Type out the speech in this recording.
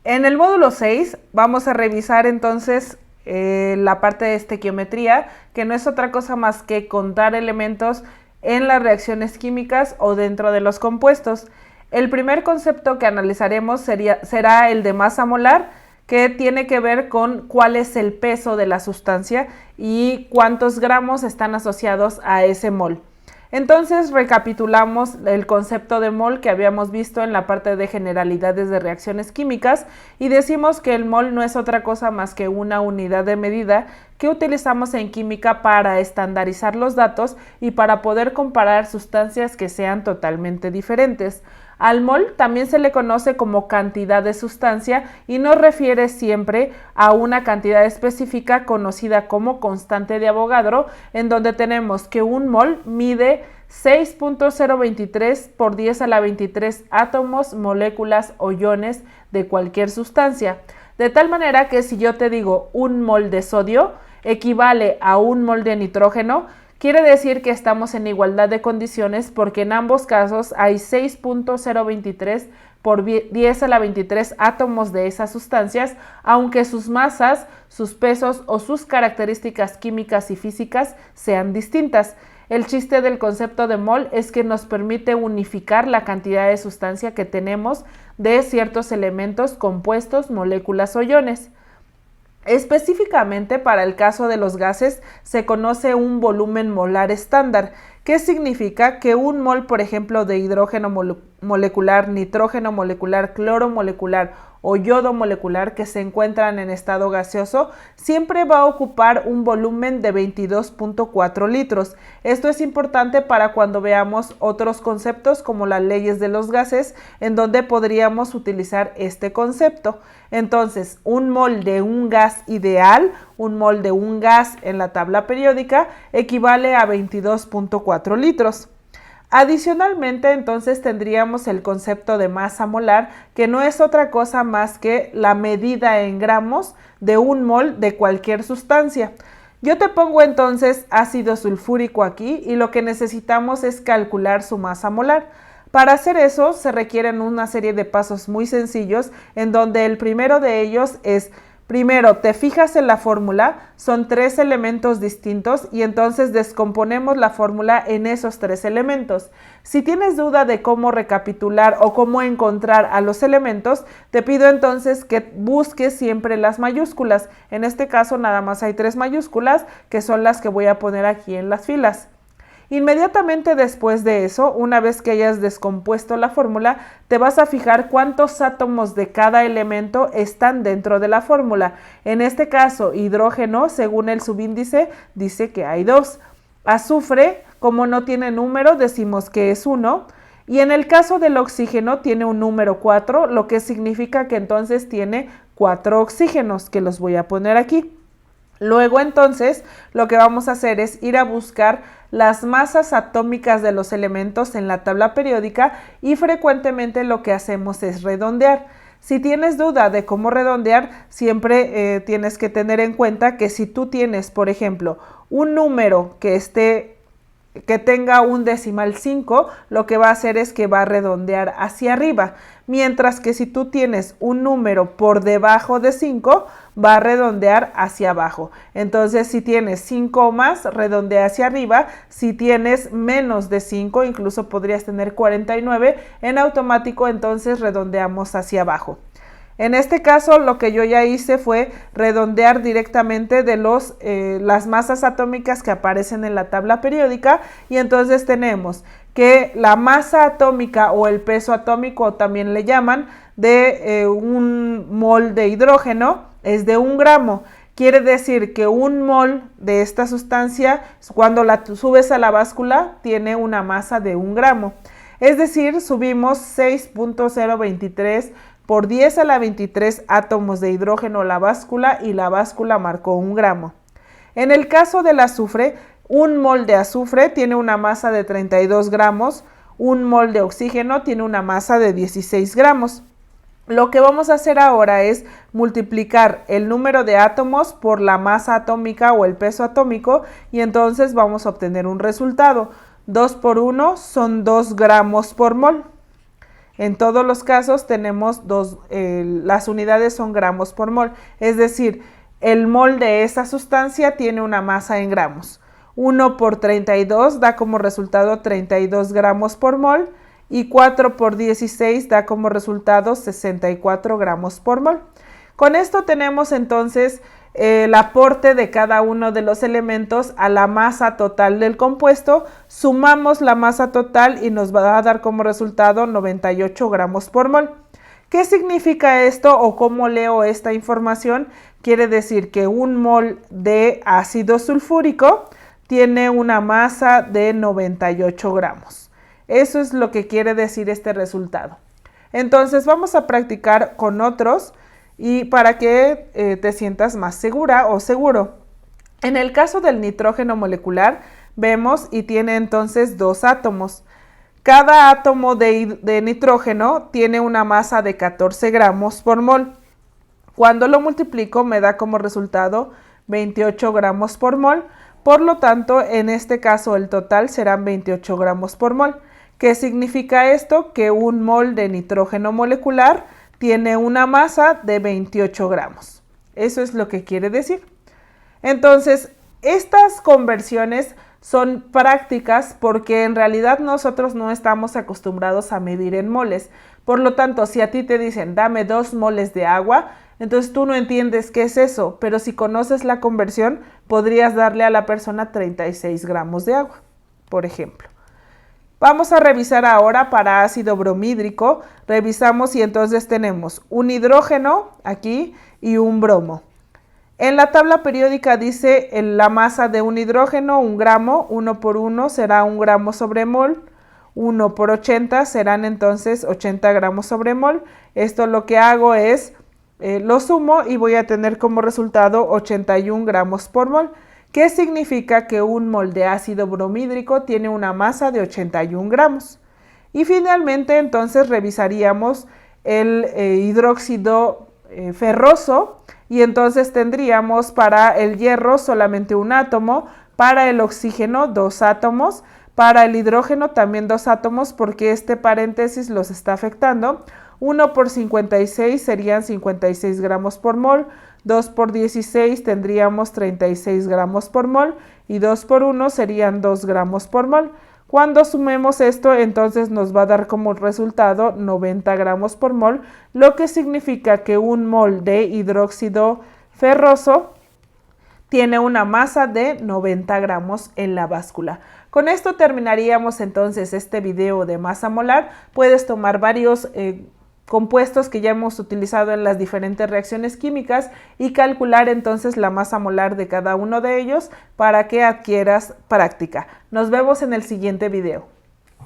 En el módulo 6 vamos a revisar entonces la parte de estequiometría, que no es otra cosa más que contar elementos en las reacciones químicas o dentro de los compuestos. El primer concepto que analizaremos será el de masa molar, que tiene que ver con cuál es el peso de la sustancia y cuántos gramos están asociados a ese mol. Entonces recapitulamos el concepto de mol que habíamos visto en la parte de generalidades de reacciones químicas y decimos que el mol no es otra cosa más que una unidad de medida que utilizamos en química para estandarizar los datos y para poder comparar sustancias que sean totalmente diferentes. Al mol también se le conoce como cantidad de sustancia y nos refiere siempre a una cantidad específica conocida como constante de Avogadro, en donde tenemos que un mol mide 6.023 por 10 a la 23 átomos, moléculas o iones de cualquier sustancia. De tal manera que si yo te digo un mol de sodio equivale a un mol de nitrógeno, quiere decir que estamos en igualdad de condiciones porque en ambos casos hay 6.023 por 10 a la 23 átomos de esas sustancias, aunque sus masas, sus pesos o sus características químicas y físicas sean distintas. El chiste del concepto de mol es que nos permite unificar la cantidad de sustancia que tenemos de ciertos elementos, compuestos, moléculas o iones. Específicamente para el caso de los gases se conoce un volumen molar estándar, que significa que un mol, por ejemplo, de hidrógeno molecular, nitrógeno molecular, cloro molecular o yodo molecular que se encuentran en estado gaseoso, siempre va a ocupar un volumen de 22.4 litros. Esto es importante para cuando veamos otros conceptos como las leyes de los gases, en donde podríamos utilizar este concepto. Entonces, un mol de un gas ideal, un mol de un gas en la tabla periódica, equivale a 22.4 litros. Adicionalmente, entonces tendríamos el concepto de masa molar, que no es otra cosa más que la medida en gramos de un mol de cualquier sustancia. Yo te pongo entonces ácido sulfúrico aquí y lo que necesitamos es calcular su masa molar. Para hacer eso se requieren una serie de pasos muy sencillos, en donde el primero de ellos es: primero, te fijas en la fórmula, son 3 elementos distintos y entonces descomponemos la fórmula en esos 3 elementos. Si tienes duda de cómo recapitular o cómo encontrar a los elementos, te pido entonces que busques siempre las mayúsculas. En este caso nada más hay 3 mayúsculas, que son las que voy a poner aquí en las filas. Inmediatamente después de eso, una vez que hayas descompuesto la fórmula, te vas a fijar cuántos átomos de cada elemento están dentro de la fórmula. En este caso, hidrógeno, según el subíndice, dice que hay 2. Azufre, como no tiene número, decimos que es 1. Y en el caso del oxígeno tiene un número 4, lo que significa que entonces tiene 4 oxígenos, que los voy a poner aquí. Luego entonces lo que vamos a hacer es ir a buscar las masas atómicas de los elementos en la tabla periódica y frecuentemente lo que hacemos es redondear. Si tienes duda de cómo redondear, siempre tienes que tener en cuenta que si tú tienes, por ejemplo, un número que tenga un decimal 5, lo que va a hacer es que va a redondear hacia arriba, mientras que si tú tienes un número por debajo de 5, va a redondear hacia abajo. Entonces, si tienes 5 o más, redondea hacia arriba. Si tienes menos de 5, incluso podrías tener 49, en automático entonces redondeamos hacia abajo. En este caso, lo que yo ya hice fue redondear directamente de las masas atómicas que aparecen en la tabla periódica, y entonces tenemos que la masa atómica o el peso atómico, también le llaman, de un mol de hidrógeno es de 1 gramo. Quiere decir que un mol de esta sustancia, cuando la subes a la báscula, tiene una masa de 1 gramo. Es decir, subimos 6.023 por 10 a la 23 átomos de hidrógeno a la báscula y la báscula marcó 1 gramo. En el caso del azufre, un mol de azufre tiene una masa de 32 gramos, un mol de oxígeno tiene una masa de 16 gramos. Lo que vamos a hacer ahora es multiplicar el número de átomos por la masa atómica o el peso atómico y entonces vamos a obtener un resultado. 2 por 1 son 2 gramos por mol. En todos los casos tenemos las unidades son gramos por mol, es decir, el mol de esa sustancia tiene una masa en gramos. 1 por 32 da como resultado 32 gramos por mol y 4 por 16 da como resultado 64 gramos por mol. Con esto tenemos entonces el aporte de cada uno de los elementos a la masa total del compuesto, sumamos la masa total y nos va a dar como resultado 98 gramos por mol. ¿Qué significa esto o cómo leo esta información? Quiere decir que un mol de ácido sulfúrico tiene una masa de 98 gramos. Eso es lo que quiere decir este resultado. Entonces vamos a practicar con otros y para que te sientas más segura o seguro. En el caso del nitrógeno molecular, vemos y tiene entonces 2 átomos. Cada átomo de nitrógeno tiene una masa de 14 gramos por mol. Cuando lo multiplico me da como resultado 28 gramos por mol. Por lo tanto, en este caso el total serán 28 gramos por mol. ¿Qué significa esto? Que un mol de nitrógeno molecular tiene una masa de 28 gramos. Eso es lo que quiere decir. Entonces, estas conversiones son prácticas porque en realidad nosotros no estamos acostumbrados a medir en moles. Por lo tanto, si a ti te dicen, dame 2 moles de agua, entonces tú no entiendes qué es eso, pero si conoces la conversión, podrías darle a la persona 36 gramos de agua, por ejemplo. Vamos a revisar ahora para ácido bromhídrico. Revisamos y entonces tenemos un hidrógeno aquí y un bromo. En la tabla periódica dice la masa de un hidrógeno, 1 gramo, 1 por 1 será 1 gramo sobre mol, 1 por 80 serán entonces 80 gramos sobre mol. Esto lo que hago es, lo sumo y voy a tener como resultado 81 gramos por mol. ¿Qué significa que un mol de ácido bromhídrico tiene una masa de 81 gramos? Y finalmente entonces revisaríamos el hidróxido ferroso y entonces tendríamos para el hierro solamente un átomo, para el oxígeno 2 átomos, para el hidrógeno también 2 átomos porque este paréntesis los está afectando. 1 por 56 serían 56 gramos por mol, 2 por 16 tendríamos 36 gramos por mol y 2 por 1 serían 2 gramos por mol. Cuando sumemos esto, entonces nos va a dar como resultado 90 gramos por mol, lo que significa que un mol de hidróxido ferroso tiene una masa de 90 gramos en la báscula. Con esto terminaríamos entonces este video de masa molar. Puedes tomar varios compuestos que ya hemos utilizado en las diferentes reacciones químicas y calcular entonces la masa molar de cada uno de ellos para que adquieras práctica. Nos vemos en el siguiente video.